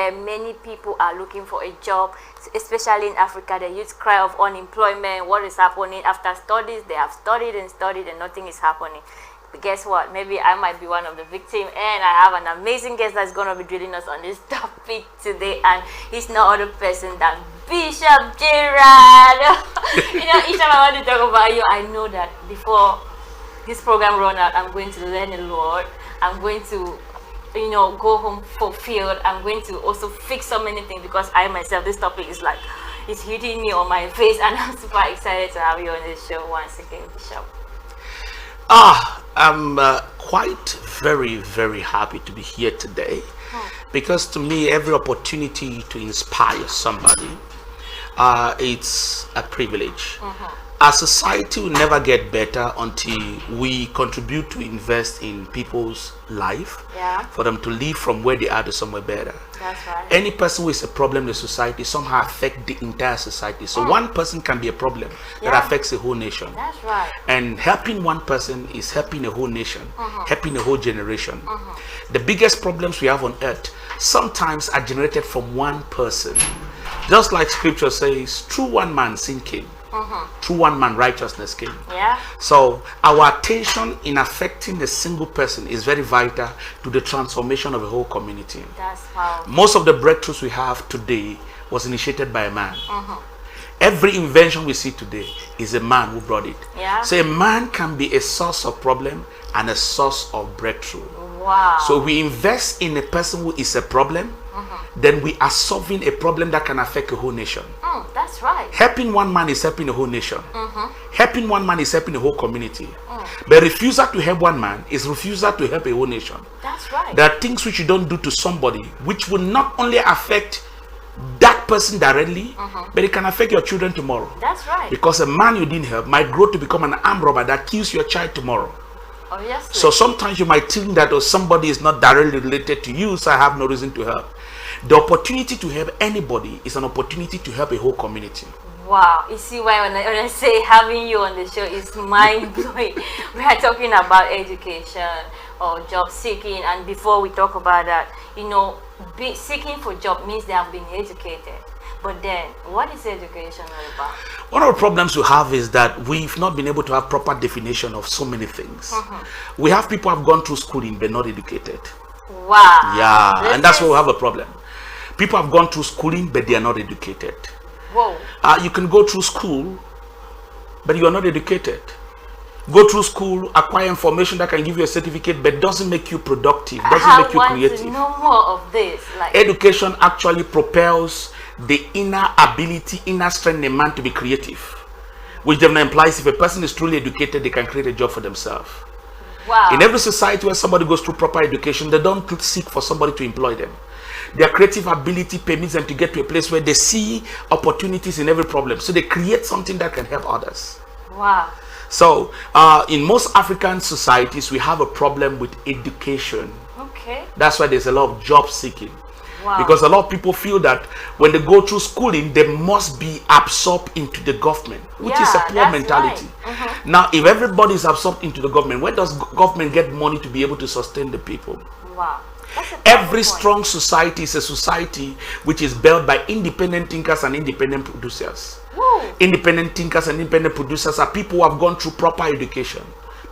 where many people are looking for a job, especially in Africa. The youth cry of unemployment. What is happening after studies? They have studied and nothing is happening. But guess what? Maybe I might be one of the victims, and I have an amazing guest that's going to be drilling us on this topic today, and he's no other person than Bishop Gerald. Each time I want to talk about you, I know that before this program run out, I'm going to learn a lot. I'm going to go home fulfilled. I'm going to also fix so many things, because I myself, this topic is like, it's hitting me on my face, and I'm super excited to have you on this show once again, Bishop. I'm quite very, very happy to be here today, because to me, every opportunity to inspire somebody, it's a privilege. Our society will never get better until we contribute to invest in people's life, for them to live from where they are to somewhere better. That's right. Any person with a problem in the society somehow affect the entire society. So one person can be a problem that affects a whole nation. That's right. And helping one person is helping a whole nation, helping a whole generation. The biggest problems we have on earth sometimes are generated from one person. Just like scripture says, through one man sin came. Through one man righteousness came. So our attention in affecting a single person is very vital to the transformation of a whole community. That's powerful. Most of the breakthroughs we have today was initiated by a man. Every invention we see today is a man who brought it. So a man can be a source of problem and a source of breakthrough. Wow. So we invest in a person who is a problem, then we are solving a problem that can affect a whole nation. That's right. Helping one man is helping a whole nation. Helping one man is helping a whole community. But refusal to help one man is refusal to help a whole nation. That's right. There are things which you don't do to somebody which will not only affect that person directly, but it can affect your children tomorrow. That's right. Because a man you didn't help might grow to become an armed robber that kills your child tomorrow. Obviously. So sometimes you might think that somebody is not directly related to you, so I have no reason to help. The opportunity to help anybody is an opportunity to help a whole community. Wow. You see why when I say having you on the show is mind-blowing. We are talking about education or job seeking, and before we talk about that, seeking for job means they have been educated. But then, what is education all about? One of the problems we have is that we've not been able to have proper definition of so many things. We have people who have gone through schooling but not educated. Wow. Yeah, and that's where we have a problem. People have gone through schooling but they are not educated. Whoa. You can go through school but you are not educated. Go through school, acquire information that can give you a certificate but doesn't make you productive, doesn't make you creative. I want to know more of this. Education actually propels the inner ability, inner strength in a man to be creative, which then implies if a person is truly educated, they can create a job for themselves. Wow. In every society where somebody goes through proper education, they don't seek for somebody to employ them. Their creative ability permits them to get to a place where they see opportunities in every problem, so they create something that can help others. Wow. So in most African societies, we have a problem with education. Okay. That's why there's a lot of job seeking. Wow. Because a lot of people feel that when they go through schooling, they must be absorbed into the government, which is a poor mentality. Right. Now, if everybody is absorbed into the government, where does government get money to be able to sustain the people? Wow. Every strong society is a society which is built by independent thinkers and independent producers. Woo. Independent thinkers and independent producers are people who have gone through proper education.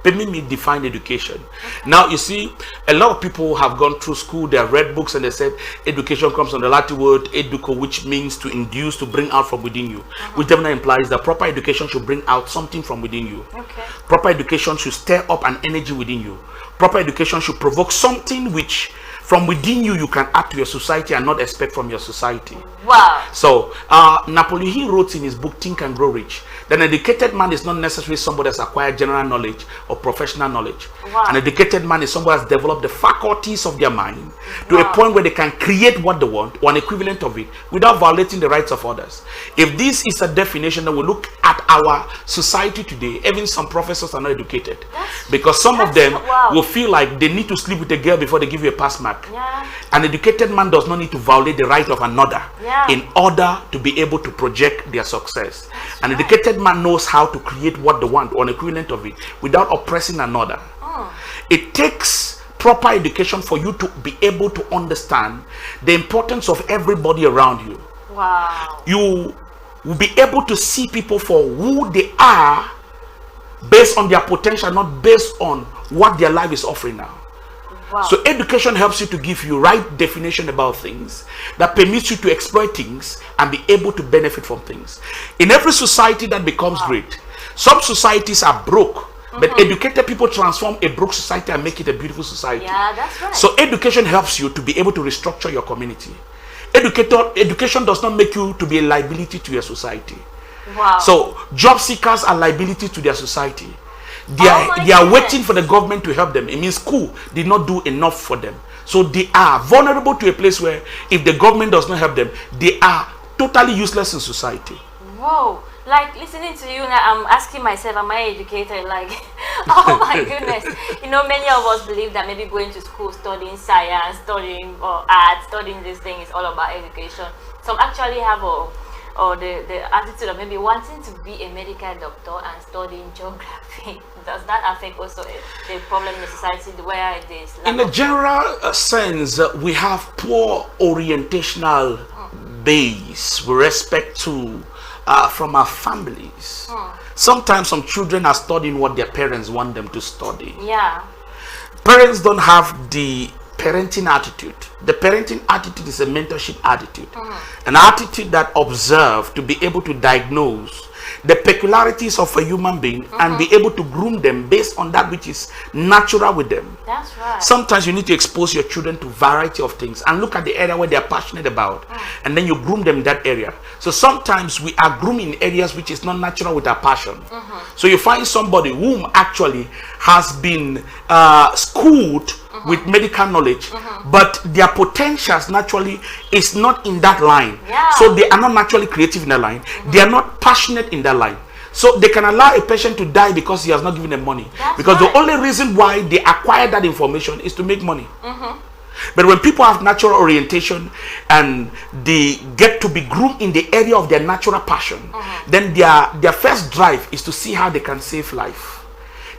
Permit me define education. Now, you see, a lot of people have gone through school, they have read books, and they said education comes from the Latin word educo, which means to induce, to bring out from within you, which definitely implies that proper education should bring out something from within you. Proper education should stir up an energy within you. Proper education should provoke something which from within you can add to your society and not expect from your society. Wow. So Napoleon Hill wrote in his book Think and Grow Rich that an educated man is not necessarily somebody that's acquired general knowledge or professional knowledge. Wow. An educated man is somebody that's developed the faculties of their mind to a point where they can create what they want or an equivalent of it without violating the rights of others. If this is a definition, then we look at our society today. Even some professors are not educated because some of them will feel like they need to sleep with a girl before they give you a pass mark. An educated man does not need to violate the right of another in order to be able to project their success. An educated man knows how to create what they want or an equivalent of it without oppressing another. It takes proper education for you to be able to understand the importance of everybody around you. Wow. You will be able to see people for who they are based on their potential, not based on what their life is offering now. Wow. So education helps you to give you right definition about things, that permits you to exploit things and be able to benefit from things. In every society that becomes great, some societies are broke, but educated people transform a broke society and make it a beautiful society. Yeah, that's right. So education helps you to be able to restructure your community. Education does not make you to be a liability to your society. Wow. So job seekers are liability to their society. They are waiting for the government to help them. It means school did not do enough for them. So they are vulnerable to a place where if the government does not help them, they are totally useless in society. Whoa. Like listening to you now, I'm asking myself, am I educated? Like, oh my goodness. You know, many of us believe that maybe going to school, studying science, studying art, studying this thing is all about education. Some actually have the attitude of maybe wanting to be a medical doctor and studying geography. Does that affect also the problem in the society where it is? In a general sense, we have poor orientational base with respect to from our families. Sometimes some children are studying what their parents want them to study. Yeah. Parents don't have the parenting attitude. The parenting attitude is a mentorship attitude. An attitude that observes to be able to diagnose the peculiarities of a human being and be able to groom them based on that which is natural with them. That's right. Sometimes you need to expose your children to variety of things and look at the area where they are passionate about, and then you groom them in that area. So sometimes we are grooming in areas which is not natural with our passion. So you find somebody whom actually has been schooled with medical knowledge, but their potentials naturally is not in that line. So they are not naturally creative in that line. They are not passionate in that line. So they can allow a patient to die because he has not given them money. Because the only reason why they acquire that information is to make money. But when people have natural orientation and they get to be groomed in the area of their natural passion, then their first drive is to see how they can save life.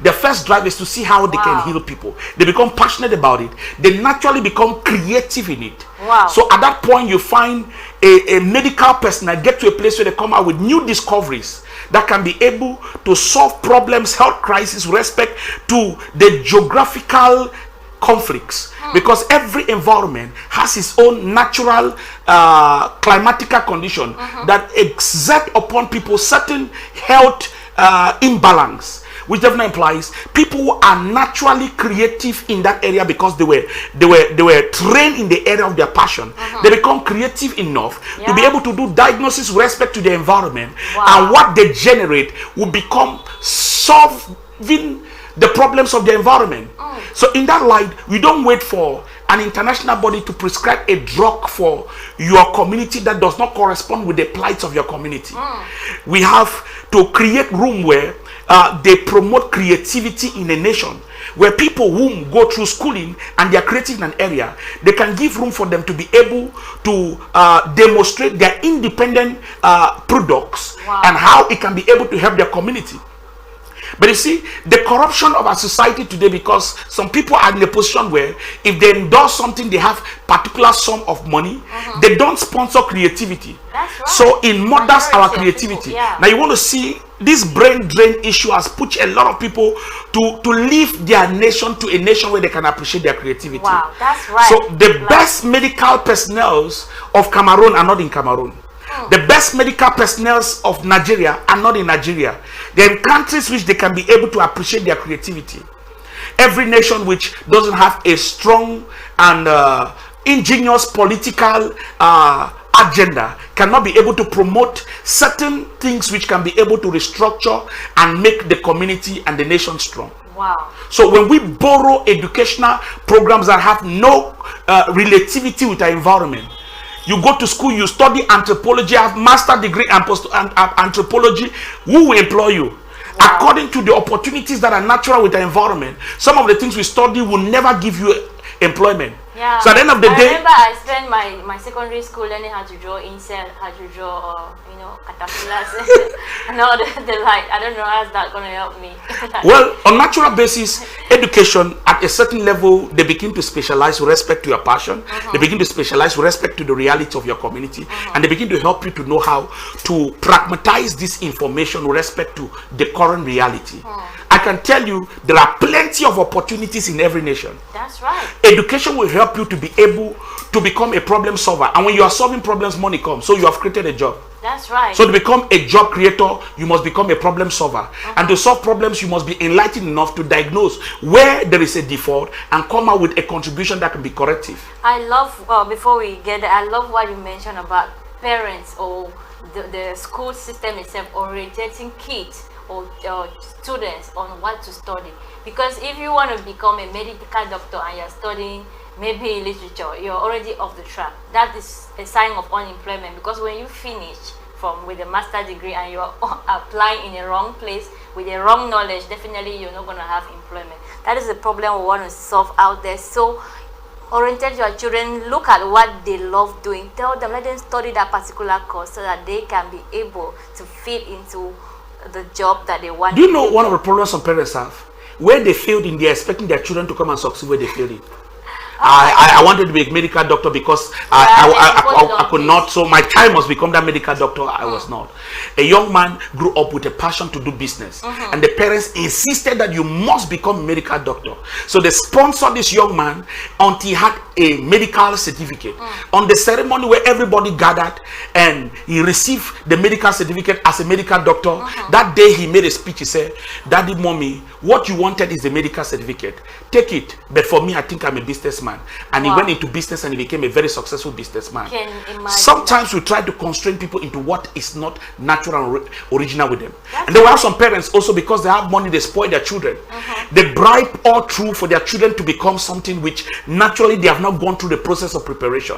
Their first drive is to see how they can heal people. They become passionate about it. They naturally become creative in it. So at that point, you find a medical person that get to a place where they come out with new discoveries that can be able to solve problems, health crises, with respect to the geographical conflicts, because every environment has its own natural climatical condition that exert upon people certain health imbalance, which definitely implies people who are naturally creative in that area because they were trained in the area of their passion. They become creative enough to be able to do diagnosis with respect to the environment, and what they generate will become solving the problems of the environment. So in that light, we don't wait for an international body to prescribe a drug for your community that does not correspond with the plight of your community. We have to create room where they promote creativity in a nation, where people whom go through schooling and they are creative in an area, they can give room for them to be able to demonstrate their independent products and how it can be able to help their community. But you see, the corruption of our society today, because some people are in a position where if they endorse something, they have particular sum of money, they don't sponsor creativity. That's right. So it murders our creativity. Now you want to see this brain drain issue has put a lot of people to leave their nation to a nation where they can appreciate their creativity. Wow, that's right. So the best medical personnel of Cameroon are not in Cameroon. The best medical personnel of Nigeria are not in Nigeria. They're in countries which they can be able to appreciate their creativity. Every nation which doesn't have a strong and ingenious political agenda cannot be able to promote certain things which can be able to restructure and make the community and the nation strong. Wow. So when we borrow educational programs that have no relativity with our environment, you go to school, you study anthropology, have master degree and post anthropology, who will employ you? According to the opportunities that are natural with the environment, some of the things we study will never give you employment. Yeah. So at the end of the I day, remember I spent my secondary school learning how to draw insect, how to draw, caterpillars, and all the like. I don't know how's that going to help me. well, on natural basis, education at a certain level, they begin to specialize with respect to your passion. They begin to specialize with respect to the reality of your community, and they begin to help you to know how to pragmatize this information with respect to the current reality. I can tell you there are plenty of opportunities in every nation. That's right. Education will help you to be able to become a problem solver, and when you are solving problems, money comes. So you have created a job. That's right. So to become a job creator, you must become a problem solver. And to solve problems, you must be enlightened enough to diagnose where there is a default and come out with a contribution that can be corrective. I love, before we get there, I love what you mentioned about parents or the school system itself orientating kids or students on what to study. Because if you want to become a medical doctor and you're studying maybe literature, you're already off the track. That is a sign of unemployment, because when you finish with a master's degree and you're applying in a wrong place with the wrong knowledge, definitely you're not going to have employment. That is the problem we want to solve out there. So orientate your children, look at what they love doing, tell them, let them study that particular course so that they can be able to fit into the job that they want. Do you know one of the problems some parents have? Where they failed in, they're expecting their children to come and succeed where they failed in. I wanted to be a medical doctor because I could not, so my child must become that medical doctor. I was not. A young man grew up with a passion to do business, and the parents insisted that you must become a medical doctor. So they sponsored this young man until he had a medical certificate. On the ceremony where everybody gathered and he received the medical certificate as a medical doctor, that day he made a speech. He said, "Daddy, mommy, what you wanted is a medical certificate. Take it, but for me, I think I'm a businessman." And he went into business and he became a very successful businessman. Sometimes we try to constrain people into what is not natural and original with them. And then we have some parents also, because they have money, they spoil their children. They bribe all through for their children to become something which naturally they have not gone through the process of preparation.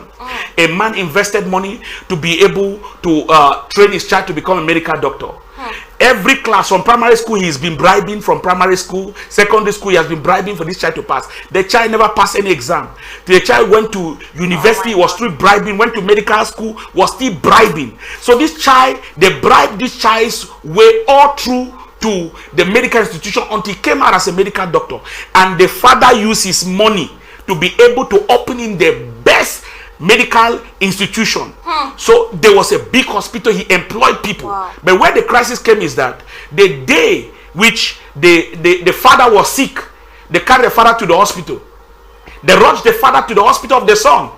A man invested money to be able to train his child to become a medical doctor. Every class from primary school, he's been bribing. From primary school, secondary school, he has been bribing for this child to pass. The child never passed any exam. The child went to university, was still bribing. Went to medical school, was still bribing. So this child, they bribed this child's way all through to the medical institution until he came out as a medical doctor. And the father used his money to be able to open in the best medical institution. So there was a big hospital, he employed people. But where the crisis came is that the day which the father was sick, they carried the father to the hospital. They rushed the father to the hospital of the son.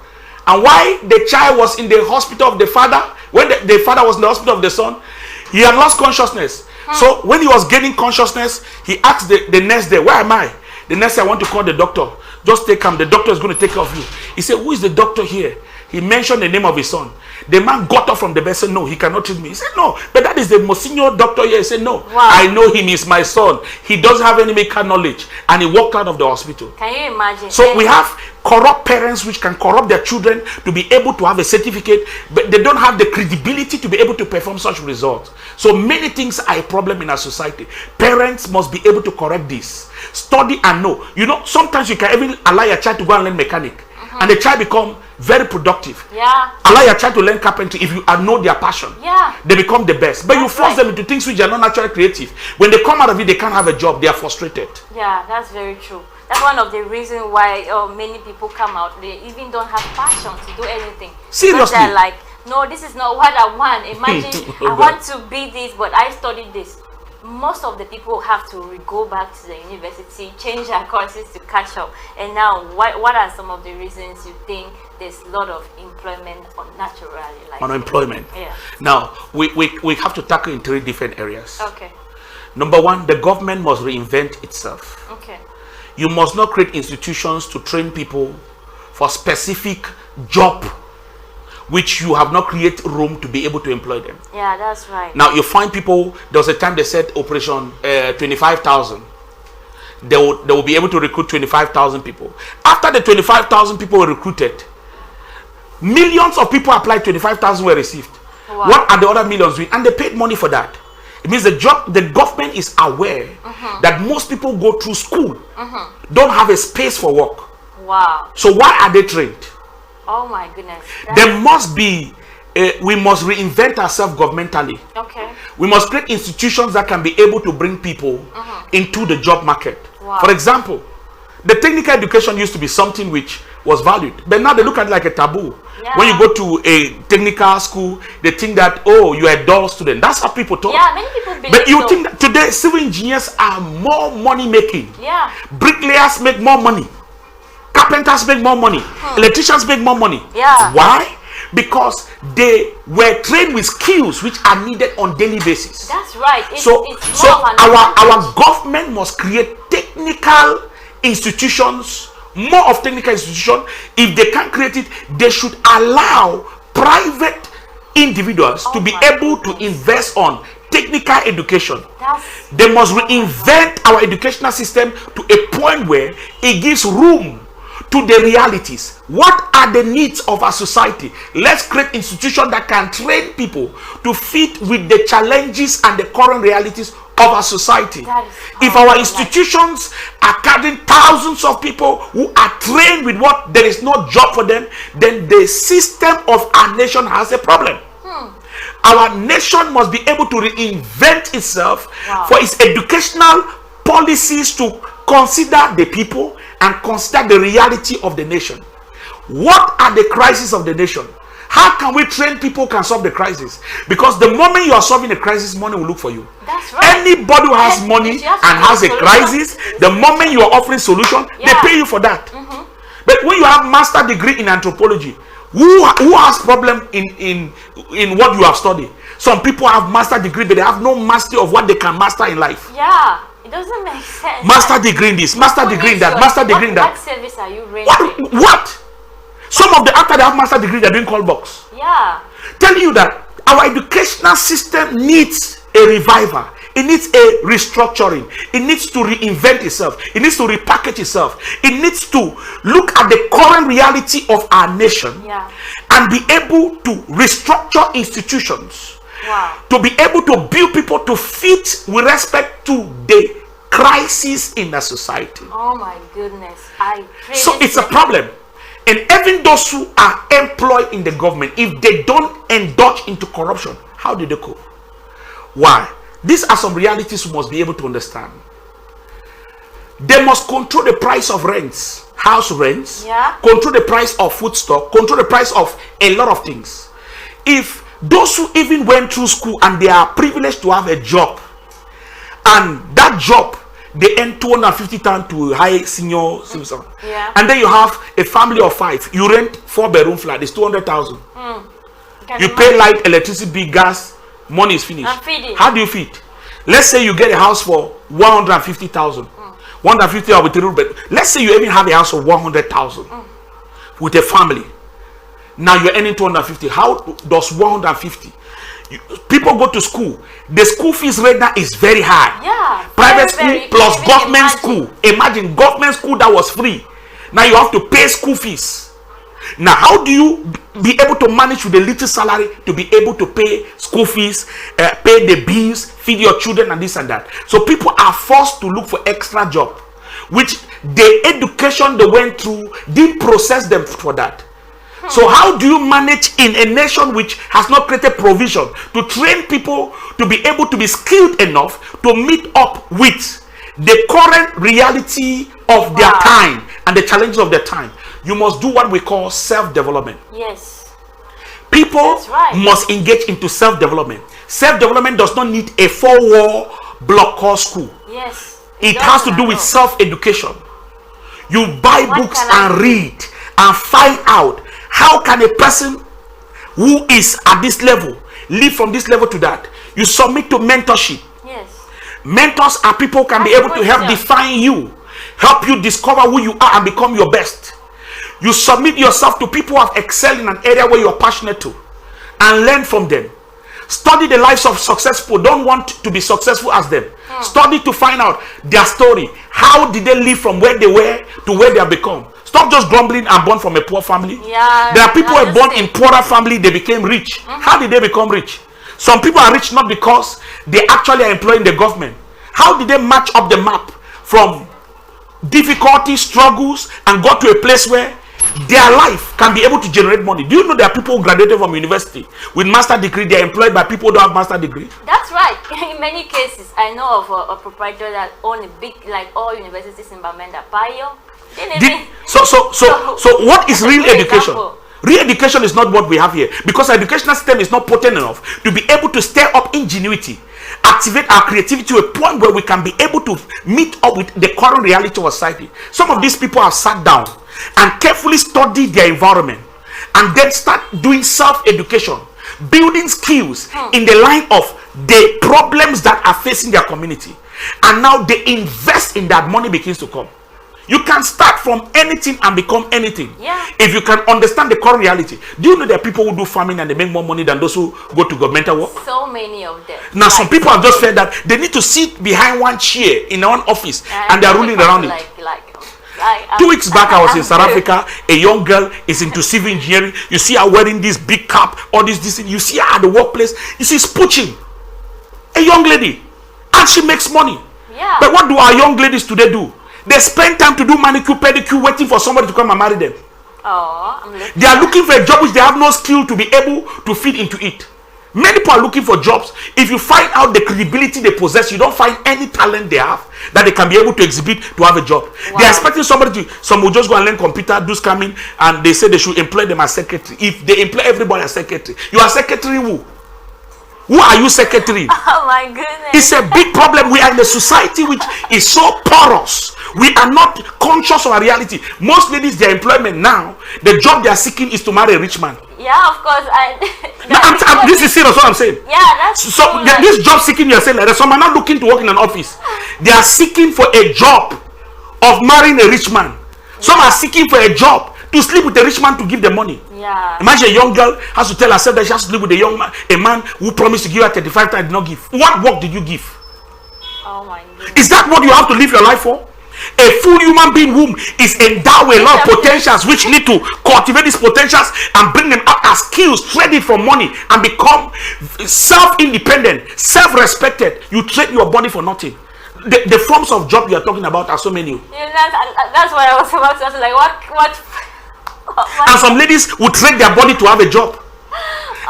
And while the child was in the hospital of the father, when the father was in the hospital of the son, he had lost consciousness. So when he was gaining consciousness, he asked the nurse there, "Where am I?" The nurse said, "I want to call the doctor. Just take him. The doctor is going to take care of you." He said, "Who is the doctor here?" He mentioned the name of his son. The man got up from the bed and said, "No, he cannot treat me." He said, "No, but that is the most senior doctor here." He said, "No, I know him. He's my son. He doesn't have any medical knowledge." And he walked out of the hospital. Can you imagine? So we have corrupt parents which can corrupt their children to be able to have a certificate, but they don't have the credibility to be able to perform such results. So many things are a problem in our society. Parents must be able to correct this. Study and know. You know, sometimes you can even allow your child to go and learn mechanic, and the child become very productive. Allow your child to learn carpentry if you know their passion. They become the best. But you force them into things which are not naturally creative. When they come out of it, they can't have a job. They are frustrated. Yeah, that's very true. That's one of the reasons why many people come out. They even don't have passion to do anything. Seriously. They're like, "No, this is not what I want. Imagine I want to be this, but I studied this." Most of the people have to go back to the university, change their courses to catch up. And now, what are some of the reasons you think there's a lot of employment unnaturally? Like Unemployment. Yeah. Now, we have to tackle in 3 different areas. Okay. Number 1, the government must reinvent itself. Okay. You must not create institutions to train people for specific job which you have not created room to be able to employ them. Yeah, that's right. Now you find people, there was a time they said operation 25,000. They will be able to recruit 25,000 people. After the 25,000 people were recruited, millions of people applied, 25,000 were received. What are the other millions doing? And they paid money for that. It means the government is aware that most people go through school, don't have a space for work. Wow. So why are they trained? Oh my goodness. There must be, we must reinvent ourselves governmentally. Okay. We must create institutions that can be able to bring people into the job market. Wow. For example, the technical education used to be something which was valued, but now they look at it like a taboo. Yeah. When you go to a technical school, they think that, oh, you're a dull student. That's how people talk. Yeah, many people believe. But you so. think that today civil engineers are more money making. Yeah. Bricklayers make more money. Carpenters make more money. Electricians make more money. Yeah. Why? Because they were trained with skills which are needed on daily basis. That's right. So our government must create technical institutions, more of technical institutions. If they can't create it, they should allow private individuals to be able to invest on technical education. They must reinvent our educational system to a point where it gives room to the realities. What are the needs of our society? Let's create institutions that can train people to fit with the challenges and the current realities of our society. If our institutions are carrying thousands of people who are trained with what there is no job for them, then the system of our nation has a problem. Our nation must be able to reinvent itself for its educational policies to consider the people and consider the reality of the nation. What are the crises of the nation? How can we train people can solve the crisis? Because the moment you are solving a crisis, money will look for you. That's right. Anybody who has money and has a crisis, the moment you are offering solution, they pay you for that. But when you have master degree in anthropology, who has problem in what you have studied? Some people have master degree, but they have no mastery of what they can master in life. Yeah. It doesn't make sense. Master degree in this, master degree in that, master degree in that. What service are you rendering? What? Some of the after they have master degree, they're doing call box. Yeah. Telling you that our educational system needs a revival. It needs a restructuring. It needs to reinvent itself. It needs to repackage itself. It needs to look at the current reality of our nation and be able to restructure institutions. Wow. To be able to build people to fit with respect to the crisis in the society. Oh my goodness. So it's a problem. And even those who are employed in the government, if they don't indulge into corruption, how do they cope? Why? These are some realities we must be able to understand. They must control the price of rents, house rents, control the price of foodstuff, control the price of a lot of things. If those who even went through school and they are privileged to have a job, and that job they earn 250,000 to a high senior citizen, and then you have a family of 5, you rent 4-bedroom flat, it's 200,000. You pay light, electricity, bill, gas, money is finished. How do you feed? Let's say you get a house for 150,000. 150 with a room, but let's say you even have a house of 100,000 with a family. Now you're earning 250. How does 150? People go to school. The school fees rate now is very high. Private school plus government school. Imagine government school that was free. Now you have to pay school fees. Now how do you be able to manage with a little salary to be able to pay school fees, pay the bills, feed your children and this and that? So people are forced to look for extra job, which the education they went through didn't process them for that. So how do you manage in a nation which has not created provision to train people to be able to be skilled enough to meet up with the current reality of their time and the challenges of their time? You must do what we call self-development. Yes. People must engage into self-development. Self-development does not need a 4-wall block or school. Yes. It has to do with self-education. You buy books and read and find out how can a person who is at this level live from this level to that. You submit to mentorship. Yes. Mentors are people who can be able to help define you, help you discover who you are and become your best. You submit yourself to people who have excelled in an area where you are passionate to and learn from them. Study the lives of successful. Don't want to be successful as them. Study to find out their story. How did they live from where they were to where they have become? Stop just grumbling and born from a poor family. There are people who are born in poorer family, they became rich. How did they become rich? Some people are rich not because they actually are employing the government. How did they match up the map from difficulties, struggles, and got to a place where their life can be able to generate money. Do you know there are people who graduated from university with master degree, they are employed by people who don't have master degree? That's right. In many cases, I know of a proprietor that own a big, like all universities in Bamenda, Payo. So what is real education? Real education is not what we have here, because our educational system is not potent enough to be able to stir up ingenuity, activate our creativity to a point where we can be able to meet up with the current reality of society. Some of these people have sat down and carefully studied their environment and then start doing self-education, building skills in the line of the problems that are facing their community, and now they invest in that, money begins to come. You can start from anything and become anything. If you can understand the current reality. Do you know there are people who do farming and they make more money than those who go to governmental work? So many of them. Now some people have just felt that they need to sit behind one chair in one office and they are ruling around it. 2 weeks back I was in South Africa. A young girl is into civil engineering. You see her wearing this big cap, all this. You see her at the workplace. You see spooching. A young lady. And she makes money. But what do our young ladies today do? They spend time to do manicure, pedicure, waiting for somebody to come and marry them. They are looking for a job which they have no skill to be able to fit into it. Many people are looking for jobs. If you find out the credibility they possess, you don't find any talent they have that they can be able to exhibit to have a job. They are expecting somebody to, some will just go and learn computer, do scamming, and they say they should employ them as secretary. If they employ everybody as secretary, you are secretary who? Who are you secretary? Oh my goodness. It's a big problem. We are in a society which is so porous. We are not conscious of our reality. Most ladies, their employment now, the job they are seeking is to marry a rich man. Yeah, of course. This is serious what I'm saying. Yeah, that's so. This job seeking you're saying, like, some are not looking to work in an office. They are seeking for a job of marrying a rich man. Some are seeking for a job to sleep with a rich man to give them money. Imagine a young girl has to tell herself that she has to live with a man who promised to give her 35 times did not give. What work did you give? Oh my goodness. Is that what you have to live your life for? A full human being whom is endowed with a lot of potentials, which need to cultivate these potentials and bring them out as skills, trade it for money and become self-independent, self-respected. You trade your body for nothing. The forms of job you are talking about are so many. That's what I was about to ask. Like what? And some ladies will trade their body to have a job,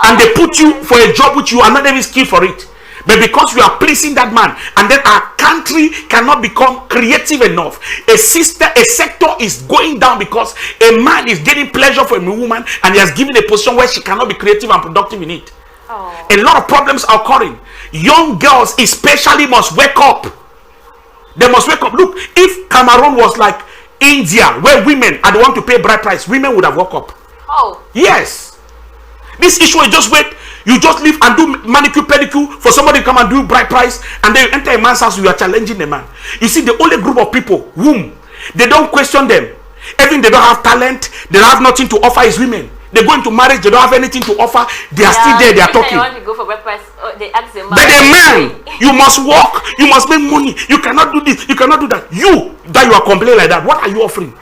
and they put you for a job which you are not even skilled for it. But because you are pleasing that man, and then our country cannot become creative enough. A sector is going down because a man is getting pleasure from a woman and he has given a position where she cannot be creative and productive in it. A lot of problems are occurring. Young girls especially must wake up. They must wake up. Look, if Cameroon was like India, where women are the one to pay bride price, women would have woke up. Yes. This issue is just wait. You just leave and do manicure, pedicure for somebody to come and do bride price, and then you enter a man's house, you are challenging the man. You see, the only group of people whom they don't question them, even they don't have talent, they don't have nothing to offer, is women. They go into marriage, they don't have anything to offer, they are still there, they are talking. They want to go for bride price, they ask the man. But a man, you must work, you must make money, you cannot do this, you cannot do that. You are complaining like that, what are you offering?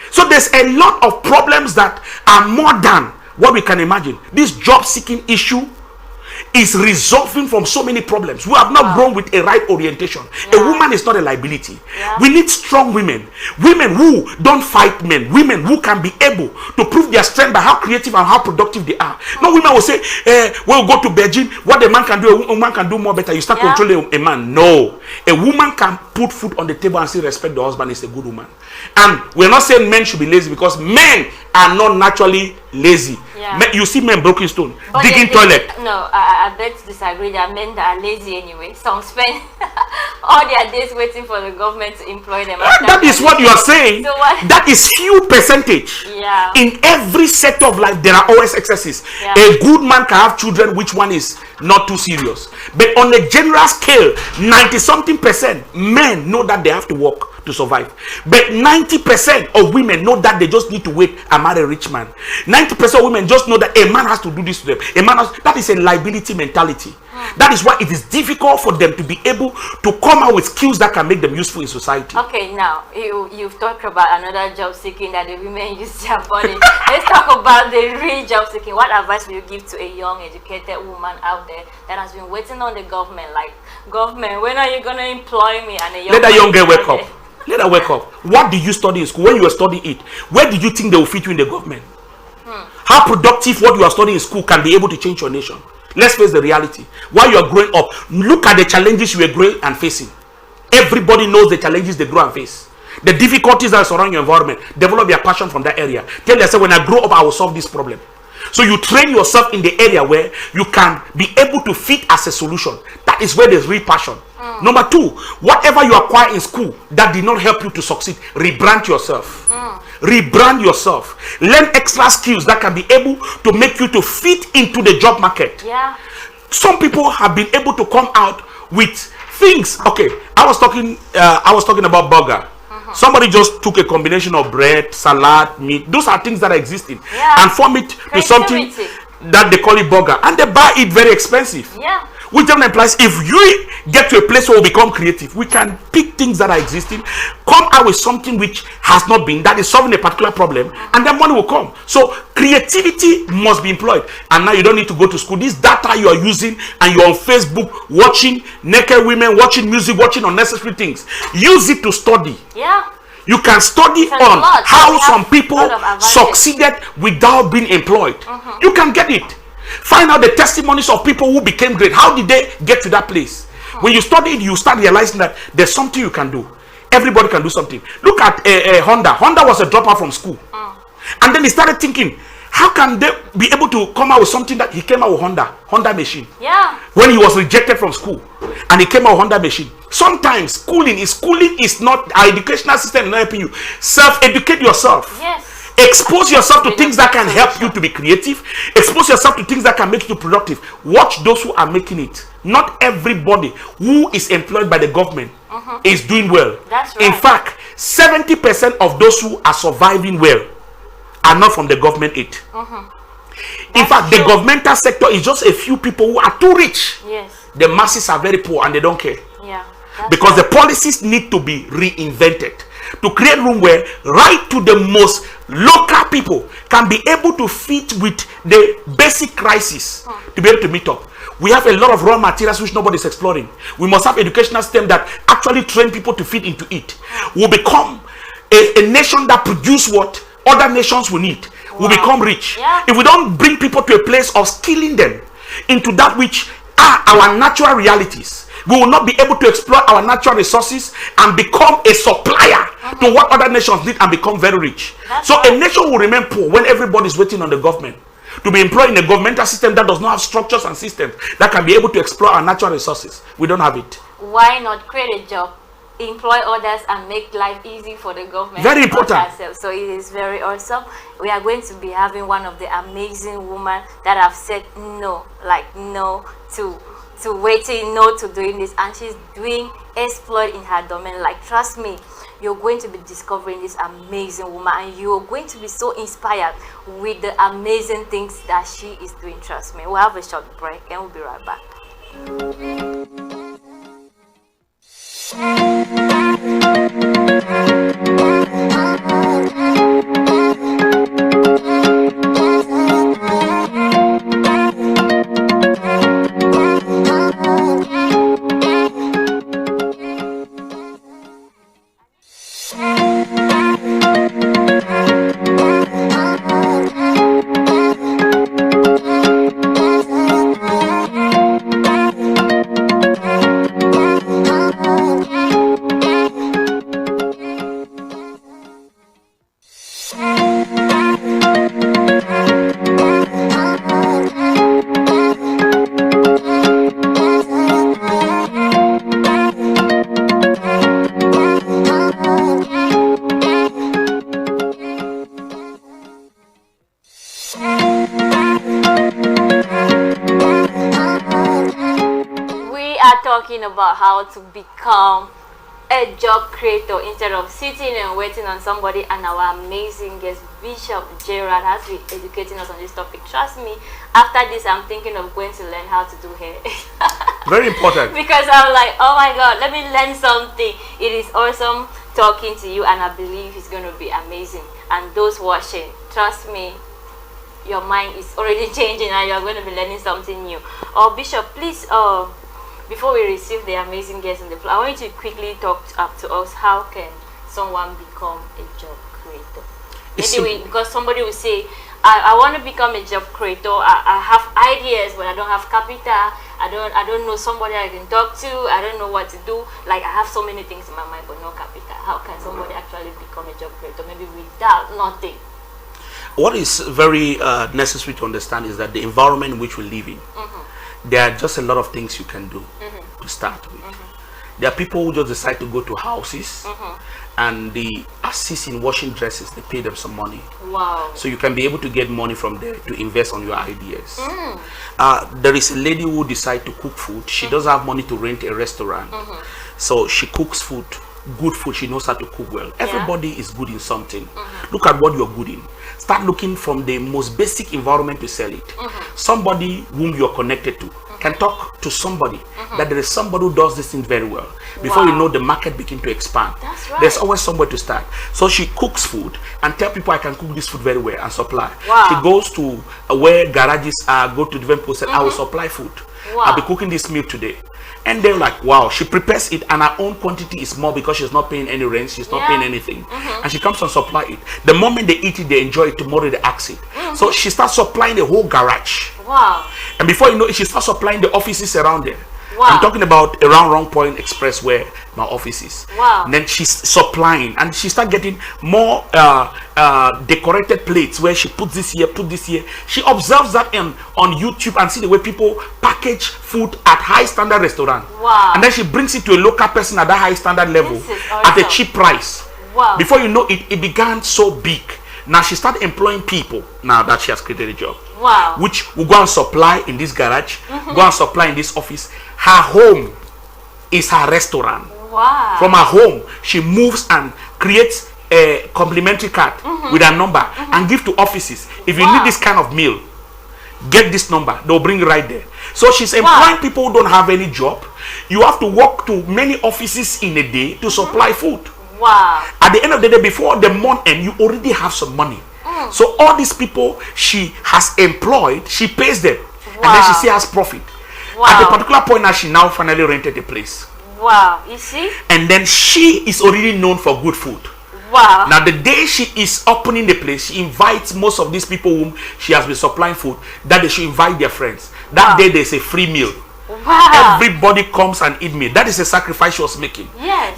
So there's a lot of problems that are more than what we can imagine. This job seeking issue is resolving from so many problems. We have not grown with a right orientation. A woman is not a liability. We need strong women. Women who don't fight men. Women who can be able to prove their strength by how creative and how productive they are. No women will say, we'll go to Beijing. What a man can do, a woman can do more better. You start controlling a man. No. A woman can put food on the table and still respect the husband is a good woman. And we're not saying men should be lazy, because men are not naturally lazy. You see men broken stone, but digging toilet. No, I beg to disagree. There are men that are lazy anyway. Some spend all their days waiting for the government to employ them. That is what you are saying. So that is few percentage. In every sector of life, there are always excesses. A good man can have children, which one is not too serious. But on a general scale, 90-something% men know that they have to work to survive. But 90% of women know that they just need to wait and marry a rich man. 90% of women just know that a man has to do this to them. That is a liability mentality. That is why it is difficult for them to be able to come out with skills that can make them useful in society. Okay, now you've talked about another job seeking that the women use their body. Let's talk about the real job seeking. What advice will you give to a young educated woman out there that has been waiting on the government, like, government, when are you gonna employ me? And a young let that young girl wake up. Let her wake up. What did you study in school? When you were studying it, where did you think they will fit you in the government? How productive what you are studying in school can be able to change your nation? Let's face the reality. While you are growing up, look at the challenges you are growing and facing. Everybody knows the challenges they grow and face. The difficulties that surround your environment. Develop your passion from that area. Tell yourself, when I grow up, I will solve this problem. So you train yourself in the area where you can be able to fit as a solution. That is where there's real passion. Number two, whatever you acquire in school that did not help you to succeed, rebrand yourself. Rebrand yourself. Learn extra skills that can be able to make you to fit into the job market. Yeah. Some people have been able to come out with things. Okay, I was talking about burger. Somebody just took a combination of bread, salad, meat. Those are things that are existing, and form it to something that they call it burger, and they buy it very expensive. Yeah. Which then implies if you get to a place where we become creative, we can pick things that are existing, come out with something which has not been, that is solving a particular problem, and then money will come. So creativity must be employed. And now you don't need to go to school. This data you are using, and you're on Facebook watching naked women, watching music, watching unnecessary things, use it to study. Yeah. You can study on how some people succeeded without being employed. You can get it. Find out the testimonies of people who became great. How did they get to that place? When you study it, you start realizing that there's something you can do. Everybody can do something. Look at Honda. Honda was a dropout from school. And then he started thinking, how can they be able to come out with something that he came out with Honda machine? Yeah. When he was rejected from school, and he came out with Honda machine. Sometimes schooling is not, our educational system is not helping you. Self-educate yourself. Yes. Expose yourself to things that can help you to be creative. Expose yourself to things that can make you productive. Watch those who are making it. Not everybody who is employed by the government is doing well. That's right. In fact, 70% of those who are surviving well are not from the government aid. In fact, the governmental sector is just a few people who are too rich. Yes. The masses are very poor and they don't care. Yeah. Because the policies need to be reinvented to create room where right to the most local people can be able to fit with the basic crisis to be able to meet up. We have a lot of raw materials which nobody is exploring. We must have educational system that actually train people to fit into it. We'll become a nation that produce what other nations will need. We'll become rich. If we don't bring people to a place of skilling them into that which are our natural realities, we will not be able to exploit our natural resources and become a supplier to what other nations need and become very rich. So a nation will remain poor when everybody is waiting on the government to be employed in a governmental system that does not have structures and systems that can be able to exploit our natural resources. We don't have it. Why not create a job, employ others, and make life easy for the government? Very important. Ourselves. So it is very awesome. We are going to be having one of the amazing women that have said no, like no to waiting, no to doing this, and she's doing exploit in her domain. Like, trust me, you're going to be discovering this amazing woman, and you're going to be so inspired with the amazing things that she is doing. Trust me. We'll have a short break and we'll be right back. About how to become a job creator instead of sitting and waiting on somebody, and our amazing guest Bishop Gerald has been educating us on this topic. Trust me, after this I'm thinking of going to learn how to do hair. Very important. Because I'm like, oh my god, let me learn something. It is awesome talking to you, and I believe it's going to be amazing. And those watching, trust me, your mind is already changing and you're going to be learning something new. Bishop, please, before we receive the amazing guests on the floor, I want you to quickly talk to us. How can someone become a job creator? Maybe because somebody will say, I want to become a job creator. I have ideas, but I don't have capital. I don't know somebody I can talk to. I don't know what to do. Like, I have so many things in my mind, but no capital. How can somebody actually become a job creator? Maybe without nothing. What is very necessary to understand is that the environment in which we live in, there are just a lot of things you can do to start with. There are people who just decide to go to houses and they assist in washing dresses. They pay them some money. Wow. So you can be able to get money from there to invest on your ideas. There is a lady who decides to cook food. She doesn't have money to rent a restaurant. So she cooks food, good food. She knows how to cook well. Everybody is good in something. Look at what you're good in. Start looking from the most basic environment to sell it. Somebody whom you're connected to can talk to somebody that there is somebody who does this thing very well. Before you know, the market begin to expand. That's right. There's always somewhere to start. So she cooks food and tell people, I can cook this food very well and supply. She goes to where garages are, go to different places, I will supply food. I'll be cooking this meal today. And they're like, wow, she prepares it and her own quantity is more because she's not paying any rent, she's not paying anything. And she comes and supply it. The moment they eat it, they enjoy it, tomorrow they ask it. So she starts supplying the whole garage. Wow. And before you know it, she starts supplying the offices around there. I'm talking about around Wrong Point Express where my office is. And then she's supplying and she starts getting more decorated plates where she puts this here, put this here. She observes that on YouTube and see the way people package food at high standard restaurant. And then she brings it to a local person at that high standard level at a cheap price. Before you know it, it began so big. Now she started employing people now that she has created a job. Which will go and supply in this garage, go and supply in this office. Her home is her restaurant. From her home, she moves and creates a complimentary card with a number and give to offices. If you need this kind of meal, get this number. They'll bring it right there. So she's employing people who don't have any job. You have to walk to many offices in a day to supply food. At the end of the day, before the month end, you already have some money. So all these people she has employed, she pays them. And then she still has profit. At a particular point now, she now finally rented a place. You see? And then she is already known for good food. Now the day she is opening the place, she invites most of these people whom she has been supplying food, that they should invite their friends. That day there's a free meal. Everybody comes and eat meal. That is a sacrifice she was making.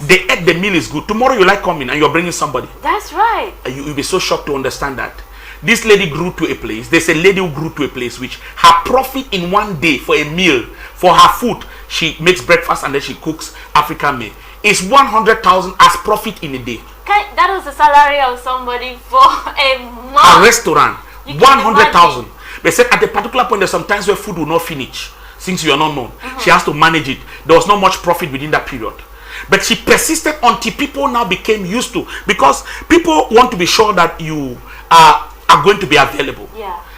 They ate, the meal is good. Tomorrow you like coming and you're bringing somebody. That's right. You'll be so shocked to understand that. This lady grew to a place. There's a lady who grew to a place which her profit in one day for a meal, for her food, she makes breakfast and then she cooks African meal, is 100,000 as profit in a day. That was the salary of somebody for a month. A restaurant, 100,000. They said at a particular point there's sometimes where food will not finish since you are not known. She has to manage it. There was not much profit within that period. But she persisted until people now became used to, because people want to be sure that you are going to be available.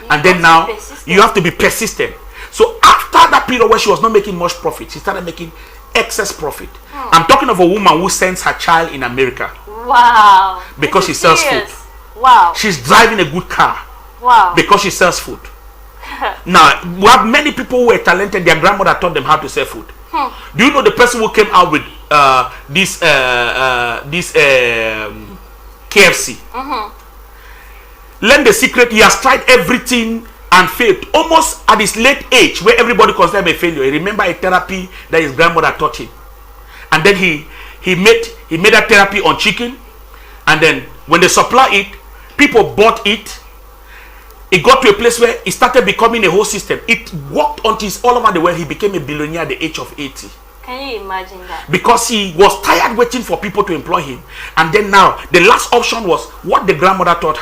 And then now you have to be persistent. So after that period where she was not making much profit, she started making excess profit. I'm talking of a woman who sends her child in America. Because she sells food. She's driving a good car. Because she sells food. Now we have many people who were talented. Their grandmother taught them how to sell food. Do you know the person who came out with this KFC? Learn the secret. He has tried everything and failed. Almost at his late age, where everybody considers him a failure, he remember a therapy that his grandmother taught him. And then he made a therapy on chicken. And then when they supply it, people bought it. It got to a place where it started becoming a whole system. It worked until all over the world. He became a billionaire at the age of 80. Can you imagine that? Because he was tired waiting for people to employ him. And then now, the last option was what the grandmother taught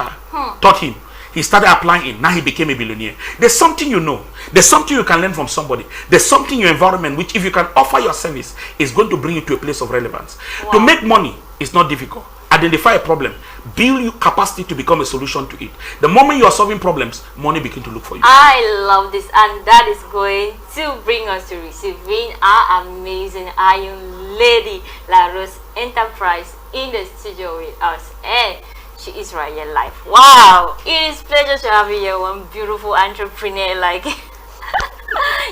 him. He started applying it. Now he became a billionaire. There's something you know. There's something you can learn from somebody. There's something in your environment which, if you can offer your service, is going to bring you to a place of relevance. To make money is not difficult. Identify a problem. Build your capacity to become a solution to it. The moment you are solving problems, money begin to look for you. I love this, and that is going to bring us to receiving our amazing Iron Lady La Rose Enterprise in the studio with us, and she is right here live. Wow, it is pleasure to have you here, one beautiful entrepreneur like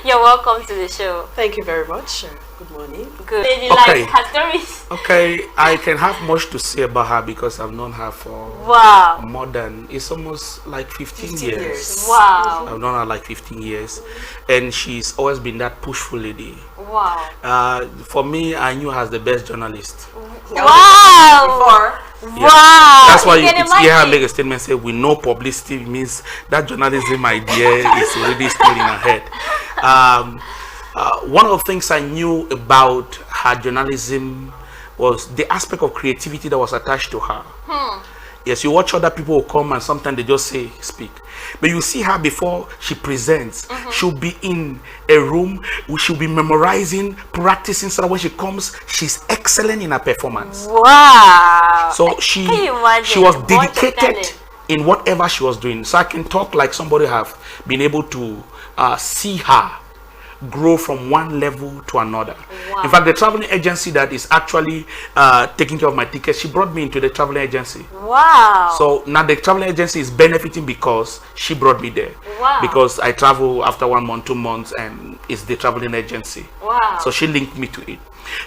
You're welcome to the show. Thank you very much. Good morning. Good. Lady Okay. like her stories. Okay, I can have much to say about her because I've known her for Wow. more than, it's almost like 15 years. Wow. I've known her like 15 years, and she's always been that pushful lady. Wow. For me, I knew her as the best journalist. Wow. Wow. That's why you can could hear her imagine. make a statement say, "We know publicity," means that journalism idea is already still in her head. One of the things I knew about her journalism was the aspect of creativity that was attached to her. Yes, you watch other people who come and sometimes they just say, speak. But you see her before she presents. She'll be in a room, she'll be memorizing, practicing, so that when she comes, she's excellent in her performance. Wow. So she was dedicated in whatever she was doing. So I can talk like somebody have been able to see her grow from one level to another. Wow. In fact, the traveling agency that is actually taking care of my tickets, she brought me into the traveling agency. Wow. So now the traveling agency is benefiting because she brought me there. Wow. Because I travel after 1 month, 2 months, and it's the traveling agency. Wow. So she linked me to it.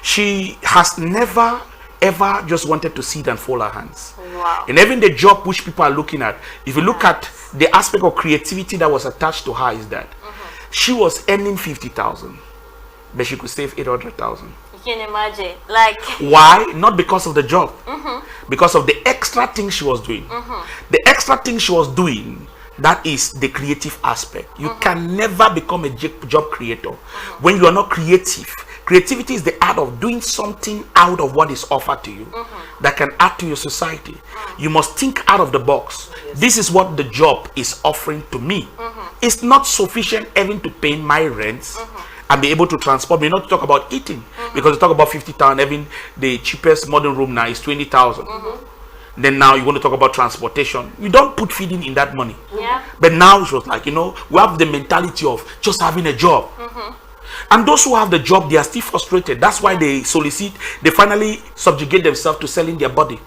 She has never ever just wanted to sit and fold her hands. Wow. And even the job which people are looking at, if you look at the aspect of creativity that was attached to her, is that she was earning 50,000, but she could save 800,000. You can imagine. Like, Why? Not because of the job, because of the extra thing she was doing. The extra thing she was doing, that is the creative aspect. You can never become a job creator when you are not creative. Creativity is the art of doing something out of what is offered to you that can add to your society. You must think out of the box. This is what the job is offering to me. It's not sufficient even to pay my rents and be able to transport me, not to talk about eating, because you talk about 50,000, even the cheapest modern room now is 20,000. Then now you want to talk about transportation. You don't put feeding in that money. yeah. But now she was like, we have the mentality of just having a job. And those who have the job, they are still frustrated. That's why they solicit, they finally subjugate themselves to selling their body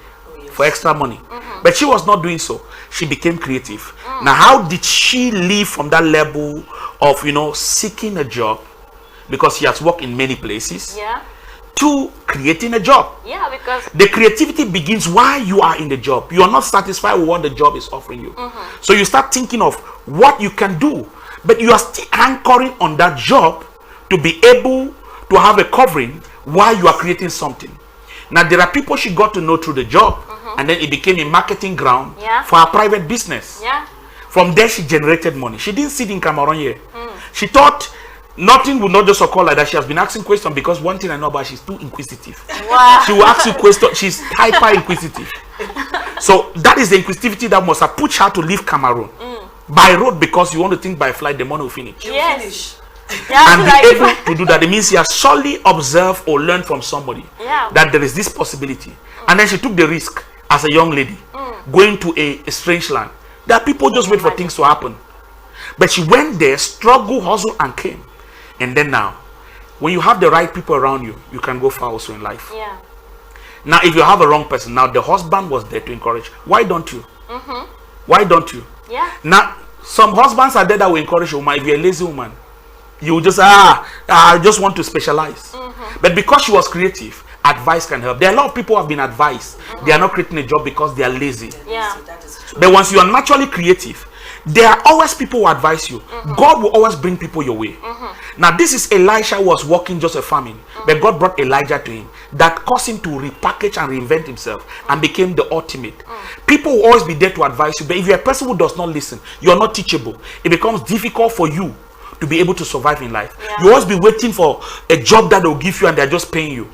for extra money. But she was not doing so. She became creative. Now, how did she live from that level of, seeking a job, because she has worked in many places, Yeah. to creating a job? Yeah, because The creativity begins while you are in the job. You are not satisfied with what the job is offering you. So you start thinking of what you can do, but you are still anchoring on that job to be able to have a covering while you are creating something. Now, there are people she got to know through the job, and then it became a marketing ground Yeah. for her private business. yeah. From there, she generated money. She didn't sit in Cameroon here. She thought nothing would not just occur like that. She has been asking questions because one thing I know about her, she's too inquisitive. Wow. She will ask you questions. She's hyper inquisitive. So that is the inquisitivity that must have pushed her to leave Cameroon by road, because you want to think by flight, the money will finish. Yes. And be That's able like, to do that. It means she has solely observed or learned from somebody Yeah. that there is this possibility. And then she took the risk as a young lady going to a strange land. There are people just wait for things to happen. But she went there, struggled, hustled, and came. And then now, when you have the right people around you, you can go far also in life. yeah. Now, if you have a wrong person, now the husband was there to encourage. Why don't you? Why don't you? Yeah. Now, some husbands are there that will encourage a woman. If you're a lazy woman, you will just, I just want to specialize. But because she was creative, advice can help. There are a lot of people who have been advised. They are not creating a job because they are lazy. Yeah. But once you are naturally creative, there are always people who advise you. God will always bring people your way. Now, this is Elisha who was working just a farming, but God brought Elijah to him that caused him to repackage and reinvent himself and became the ultimate. People will always be there to advise you, but if you're a person who does not listen, you're not teachable. It becomes difficult for you to be able to survive in life. Yeah. You always be waiting for a job that they'll give you and they're just paying you.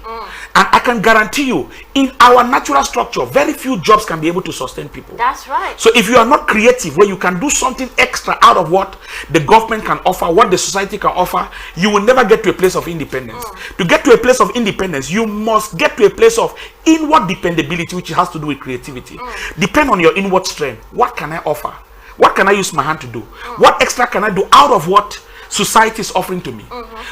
And I can guarantee you, in our natural structure, very few jobs can be able to sustain people. That's right. So if you are not creative, where you can do something extra out of what the government can offer, what the society can offer, you will never get to a place of independence. To get to a place of independence, you must get to a place of inward dependability, which has to do with creativity. Depend on your inward strength. What can I offer? What can I use my hand to do? What extra can I do out of what society is offering to me?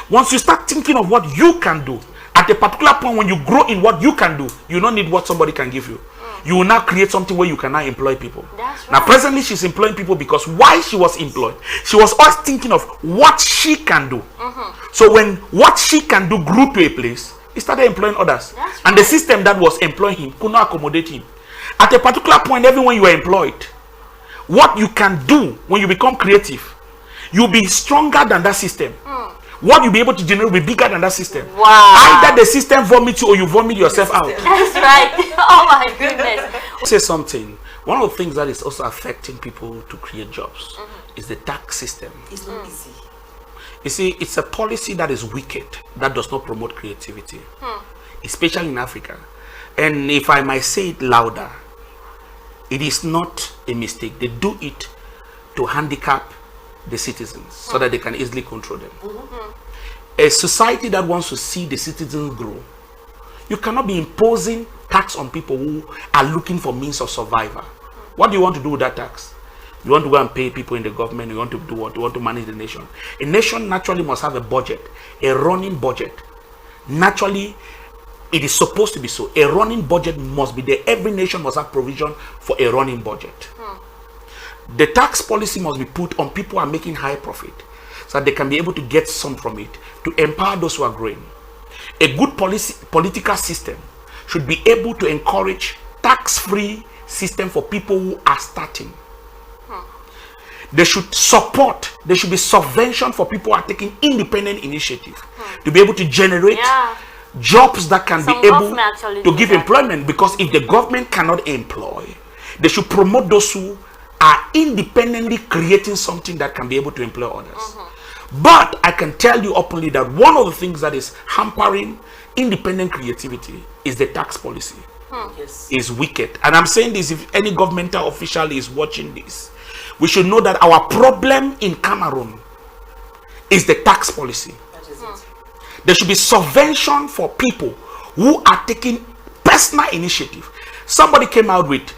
Once you start thinking of what you can do, at a particular point when you grow in what you can do, you don't need what somebody can give you. you will now create something where you can now employ people. That's right. Now presently she's employing people because while she was employed, she was always thinking of what she can do. So when what she can do grew to a place, he started employing others. That's and the system that was employing him could not accommodate him. At a particular point, everyone you are employed, what you can do when you become creative, you'll be stronger than that system. What you'll be able to generate will be bigger than that system. Wow. Either the system vomits you or you vomit yourself out. That's right. Oh my goodness. Say something. One of the things that is also affecting people to create jobs is the tax system. It's not easy. You see, it's a policy that is wicked, that does not promote creativity, especially in Africa. And if I might say it louder, it is not a mistake. They do it to handicap the citizens so that they can easily control them. A society that wants to see the citizens grow, you cannot be imposing tax on people who are looking for means of survival. What do you want to do with that tax? You want to go and pay people in the government? You want to do what? You want to manage the nation? A nation naturally must have a budget, a running budget. Naturally, it is supposed to be so. A running budget must be there. Every nation must have provision for a running budget. The tax policy must be put on people who are making high profit so that they can be able to get some from it to empower those who are growing. A good political system should be able to encourage tax-free system for people who are starting. They should support, there should be subvention for people who are taking independent initiative to be able to generate jobs that can Some be able government to give employment. Because if the government cannot employ, they should promote those who are independently creating something that can be able to employ others. But I can tell you openly that one of the things that is hampering independent creativity is the tax policy. Yes. Is wicked. And I'm saying this, if any governmental official is watching this, we should know that our problem in Cameroon is the tax policy. That is it. There should be subvention for people who are taking personal initiative. Somebody came out with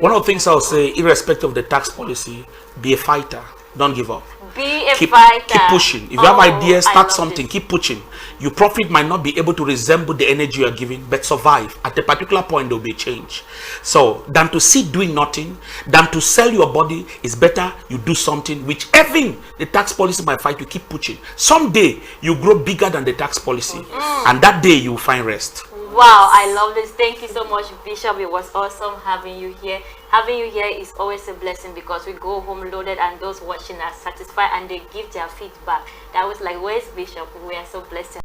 one of the things I'll say, irrespective of the tax policy, be a fighter. Don't give up. Be a Keep fighter. pushing. If you have ideas, I start love something. this. Keep pushing. Your profit might not be able to resemble the energy you are giving, but survive. At a particular point, there will be change. So, than to sit doing nothing, than to sell your body, is better you do something which even the tax policy might fight you. Keep pushing. Someday, you grow bigger than the tax policy. And that day, you will find rest. Wow, I love this. Thank you so much, Bishop. It was awesome having you here. Having you here is always a blessing because we go home loaded and those watching are satisfied and they give their feedback. That was like, where's Bishop? We are so blessed.